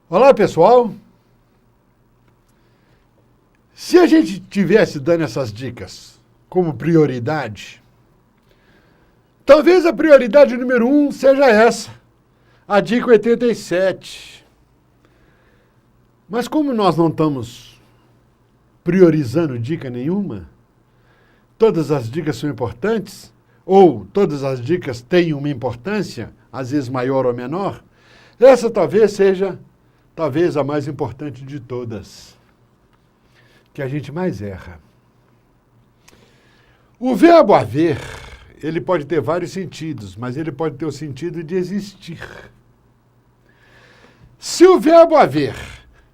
Olá, pessoal! Se a gente tivesse dando essas dicas como prioridade, talvez a prioridade número 1 seja essa, a dica 87. Mas como nós não estamos priorizando dica nenhuma, todas as dicas são importantes, ou todas as dicas têm uma importância, às vezes maior ou menor, essa talvez seja a mais importante de todas, que a gente mais erra. O verbo haver, ele pode ter vários sentidos, mas ele pode ter o sentido de existir. Se o verbo haver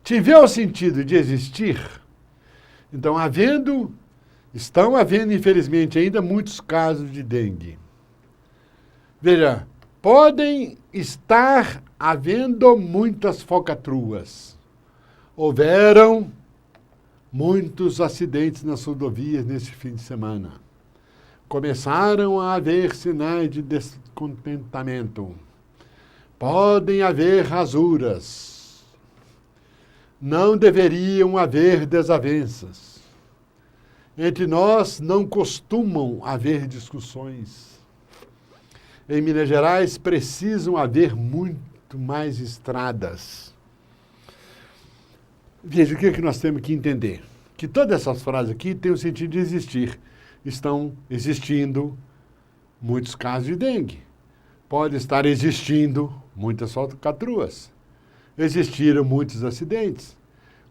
tiver o sentido de existir, então estão havendo, infelizmente, ainda muitos casos de dengue. Veja, podem estar havendo muitas falcatruas. Houveram muitos acidentes nas rodovias nesse fim de semana. Começaram a haver sinais de descontentamento. Podem haver rasuras. Não deveriam haver desavenças. Entre nós não costumam haver discussões. Em Minas Gerais precisam haver muito mais estradas. Veja, o que é que nós temos que entender? Que todas essas frases aqui têm o sentido de existir. Estão existindo muitos casos de dengue. Pode estar existindo muitas falcatruas. Existiram muitos acidentes.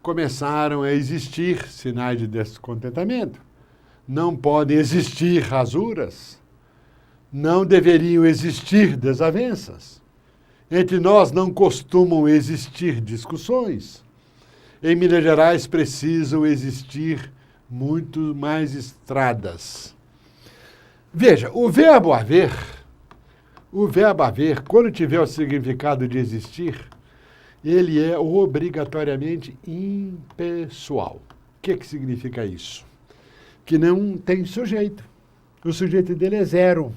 Começaram a existir sinais de descontentamento. Não podem existir rasuras. Não deveriam existir desavenças. Entre nós não costumam existir discussões. Em Minas Gerais precisam existir muito mais estradas. Veja, o verbo haver, quando tiver o significado de existir, ele é obrigatoriamente impessoal. O que significa isso? Que não tem sujeito. O sujeito dele é zero.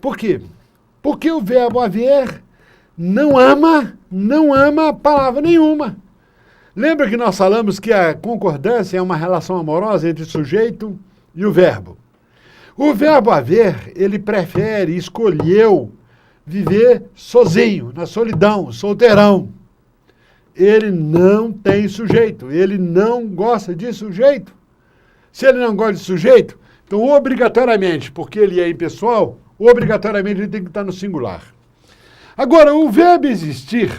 Por quê? Porque o verbo haver não ama palavra nenhuma. Lembra que nós falamos que a concordância é uma relação amorosa entre o sujeito e o verbo? O verbo haver, ele escolheu viver sozinho, na solidão, solteirão. Ele não tem sujeito, ele não gosta de sujeito. Se ele não gosta de sujeito, então obrigatoriamente, porque ele é impessoal, obrigatoriamente ele tem que estar no singular. Agora, o verbo existir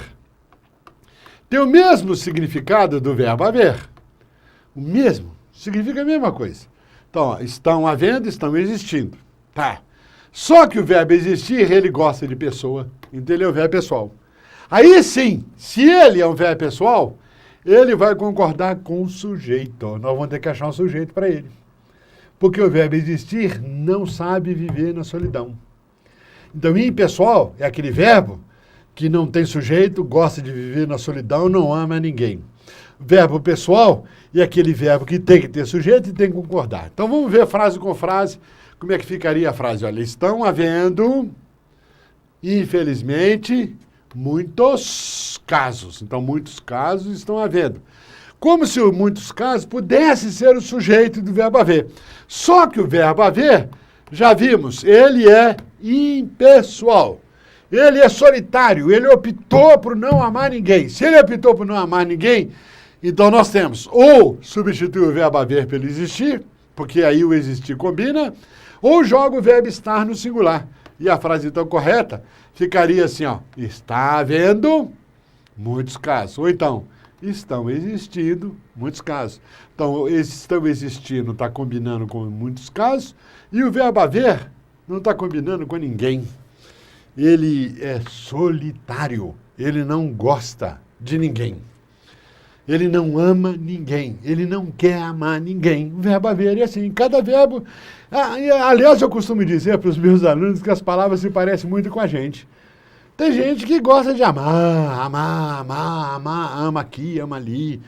tem o mesmo significado do verbo haver. O mesmo, significa a mesma coisa. Então, ó, estão havendo, estão existindo. Tá. Só que o verbo existir, ele gosta de pessoa, então ele é o verbo pessoal. Aí sim, se ele é um verbo pessoal, ele vai concordar com o sujeito. Nós vamos ter que achar um sujeito para ele. Porque o verbo existir não sabe viver na solidão. Então, impessoal é aquele verbo que não tem sujeito, gosta de viver na solidão, não ama ninguém. Verbo pessoal é aquele verbo que tem que ter sujeito e tem que concordar. Então, vamos ver frase com frase, como é que ficaria a frase. Olha, estão havendo, infelizmente, muitos casos. Então, muitos casos estão havendo. Como se muitos casos pudesse ser o sujeito do verbo haver. Só que o verbo haver, já vimos, ele é impessoal. Ele é solitário, ele optou por não amar ninguém. Se ele optou por não amar ninguém, então nós temos ou substitui o verbo haver pelo existir, porque aí o existir combina, ou joga o verbo estar no singular. E a frase então correta ficaria assim, ó, está havendo muitos casos. Ou então, estão existindo muitos casos. Então, estão existindo está combinando com muitos casos, e o verbo haver não está combinando com ninguém. Ele é solitário, ele não gosta de ninguém. Ele não ama ninguém, ele não quer amar ninguém. O verbo haver é assim, cada verbo... aliás, eu costumo dizer para os meus alunos que as palavras se parecem muito com a gente. Tem gente que gosta de amar, ama aqui, ama ali.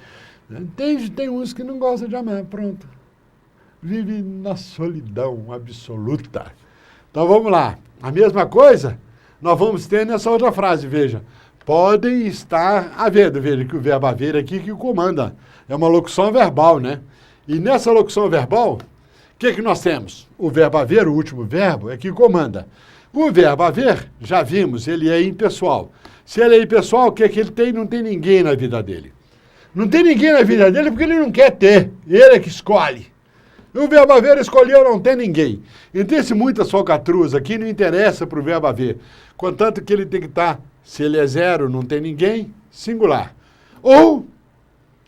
Tem uns que não gostam de amar, pronto. Vive na solidão absoluta. Então vamos lá, a mesma coisa nós vamos ter nessa outra frase, veja. podem estar havendo. Veja que o verbo haver aqui que comanda. É uma locução verbal, né? E nessa locução verbal, o que nós temos? O verbo haver, o último verbo, é que comanda. O verbo haver, já vimos, ele é impessoal. Se ele é impessoal, o que ele tem? Não tem ninguém na vida dele. Não tem ninguém na vida dele porque ele não quer ter. Ele é que escolhe. O verbo haver escolheu não ter ninguém. Então, esse muitas falcatruas aqui não interessa para o verbo haver. Contanto que ele tem que estar, se ele é zero, não tem ninguém, singular. Ou,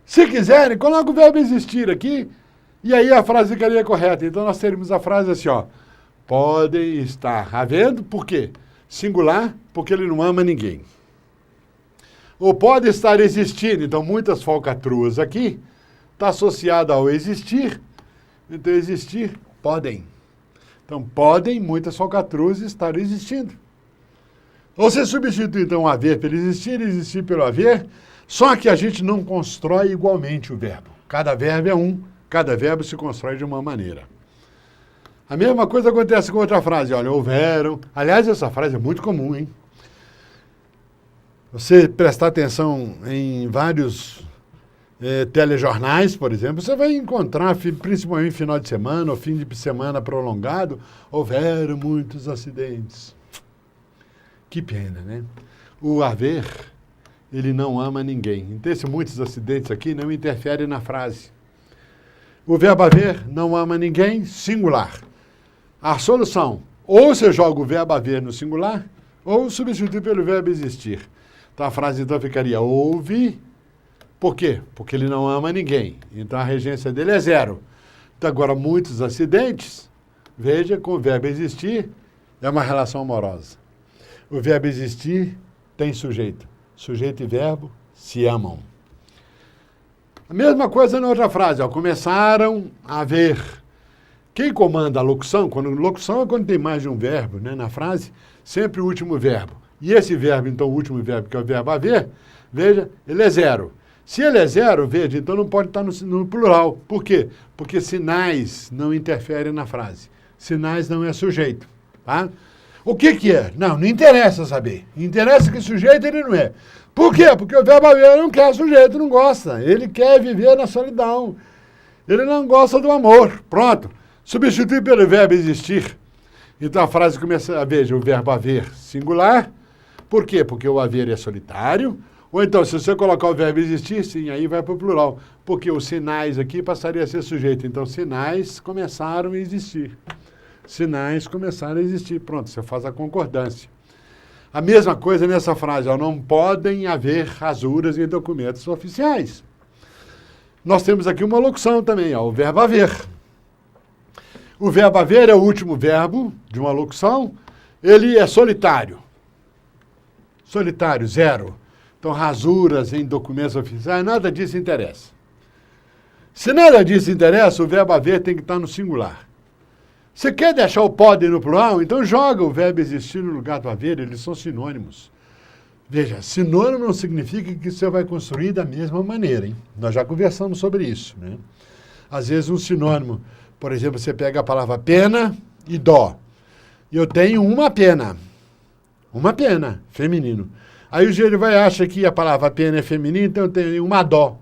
se quiserem, coloca o verbo existir aqui e aí a frase ficaria correta. Então, nós teríamos a frase assim, ó. Podem estar havendo, por quê? Singular, porque ele não ama ninguém. Ou pode estar existindo, então muitas falcatruas aqui, está associado ao existir. Então, existir, podem. Então, podem muitas falcatruas estar existindo. Ou você substitui, então, o haver pelo existir pelo haver, só que a gente não constrói igualmente o verbo. Cada verbo é um, cada verbo se constrói de uma maneira. A mesma coisa acontece com outra frase, olha, houveram. Aliás, essa frase é muito comum, hein? Você prestar atenção em vários telejornais, por exemplo, você vai encontrar, principalmente final de semana ou fim de semana prolongado, houveram muitos acidentes. Que pena, né? O haver, ele não ama ninguém. Então, esses muitos acidentes aqui não interferem na frase. O verbo haver não ama ninguém, singular. A solução, ou você joga o verbo haver no singular, ou substitui pelo verbo existir. Então, a frase então ficaria, houve. Por quê? Porque ele não ama ninguém. Então, a regência dele é zero. Então, agora, muitos acidentes, veja, com o verbo existir, é uma relação amorosa. O verbo existir tem sujeito. Sujeito e verbo se amam. A mesma coisa na outra frase, ó, começaram a haver. Quem comanda a locução? Locução é quando tem mais de um verbo, né? Na frase, sempre o último verbo. E esse verbo, então, o último verbo, que é o verbo haver, veja, ele é zero. Se ele é zero, veja, então não pode estar no plural. Por quê? Porque sinais não interferem na frase. Sinais não é sujeito. Tá? O que é? Não interessa saber. Interessa que sujeito ele não é. Por quê? Porque o verbo haver não quer sujeito, não gosta. Ele quer viver na solidão. Ele não gosta do amor. Pronto. Substitui pelo verbo existir. Então a frase começa, veja, o verbo haver singular. Por quê? Porque o haver é solitário. Ou então, se você colocar o verbo existir, sim, aí vai para o plural. Porque os sinais aqui passaria a ser sujeito. Então, sinais começaram a existir. Sinais começaram a existir. Pronto, você faz a concordância. A mesma coisa nessa frase, ó, não podem haver rasuras em documentos oficiais. Nós temos aqui uma locução também, ó, o verbo haver. O verbo haver é o último verbo de uma locução. Ele é solitário. Solitário, zero. Então, rasuras em documentos oficiais, nada disso interessa. Se nada disso interessa, o verbo haver tem que estar no singular. Você quer deixar o pode no plural? Então joga o verbo existir no lugar do haver, eles são sinônimos. Veja, sinônimo não significa que você vai construir da mesma maneira, hein? Nós já conversamos sobre isso, né? Às vezes um sinônimo, por exemplo, você pega a palavra pena e dó. E eu tenho uma pena, feminino. Aí o sujeito vai achar que a palavra pena é feminina, então eu tenho uma dó.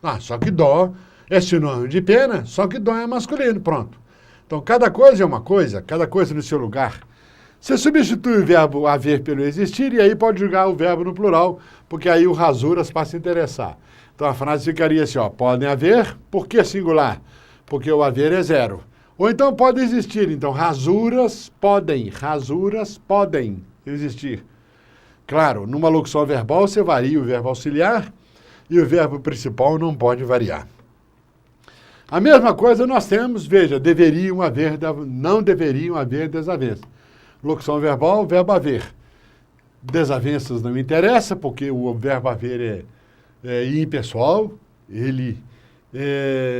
Ah, só que dó é sinônimo de pena, só que dó é masculino, pronto. Então, cada coisa é uma coisa, cada coisa no seu lugar. Você substitui o verbo haver pelo existir e aí pode jogar o verbo no plural, porque aí o rasuras passa a interessar. Então, a frase ficaria assim, ó, podem haver, por que singular? Porque o haver é zero. Ou então pode existir, então rasuras podem existir. Claro, numa locução verbal você varia o verbo auxiliar e o verbo principal não pode variar. A mesma coisa nós temos, veja, não deveriam haver desavenças. Locução verbal, verbo haver. Desavenças não interessa, porque o verbo haver é impessoal, ele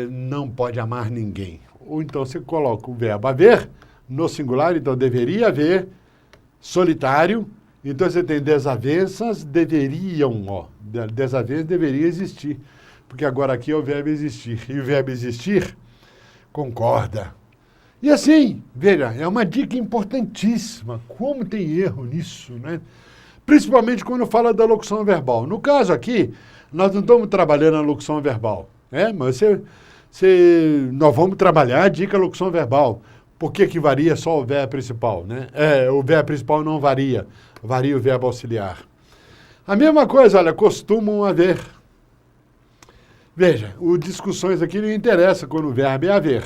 não pode amar ninguém. Ou então você coloca o verbo haver no singular, então deveria haver, solitário. Então, você tem desavenças, desavenças deveria existir. Porque agora aqui é o verbo existir. E o verbo existir concorda. E assim, veja, é uma dica importantíssima. Como tem erro nisso, né? Principalmente quando fala da locução verbal. No caso aqui, nós não estamos trabalhando a locução verbal, né? Mas nós vamos trabalhar a dica locução verbal. Por que varia só o verbo principal, né? O verbo principal não varia, varia o verbo auxiliar. A mesma coisa, olha, costumam haver. Veja, o discussões aqui não interessa quando o verbo é haver.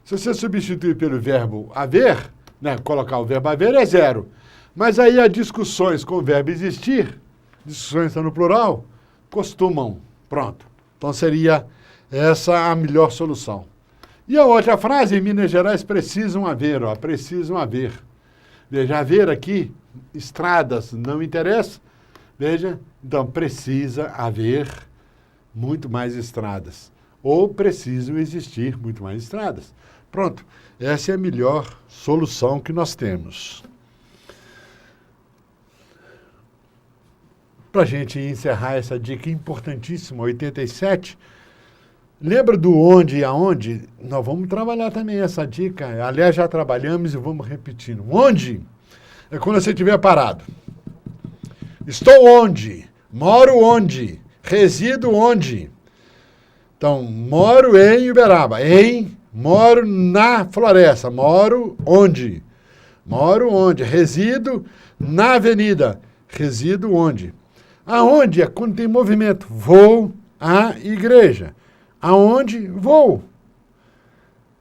Se você substituir pelo verbo haver, né, colocar o verbo haver é 0. Mas aí há discussões com o verbo existir, discussões estão no plural, costumam. Pronto. Então seria essa a melhor solução. E a outra frase, em Minas Gerais, precisam haver, ó, precisam haver. Veja, haver aqui, estradas, não interessa. Veja, então precisa haver muito mais estradas. Ou precisam existir muito mais estradas. Pronto, essa é a melhor solução que nós temos. Para a gente encerrar essa dica importantíssima, 87, lembra do onde e aonde? Nós vamos trabalhar também essa dica. Aliás, já trabalhamos e vamos repetindo. Onde é quando você estiver parado. Estou onde? Moro onde? Resido onde? Então, moro em Uberaba. Moro na floresta. Moro onde? Moro onde? Resido na avenida. Resido onde? Aonde é quando tem movimento. Vou à igreja. Aonde? Vou.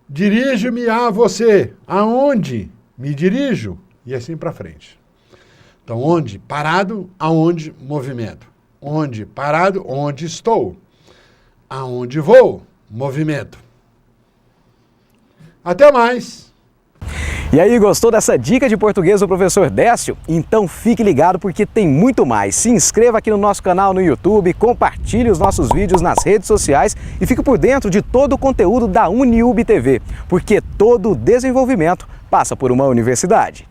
Dirijo-me a você. Aonde? Me dirijo. E assim para frente. Então, onde? Parado. Aonde? Movimento. Onde? Parado. Onde estou? Aonde vou? Movimento. Até mais! E aí, gostou dessa dica de português do professor Décio? Então fique ligado porque tem muito mais. Se inscreva aqui no nosso canal no YouTube, compartilhe os nossos vídeos nas redes sociais e fique por dentro de todo o conteúdo da UniUB TV, porque todo o desenvolvimento passa por uma universidade.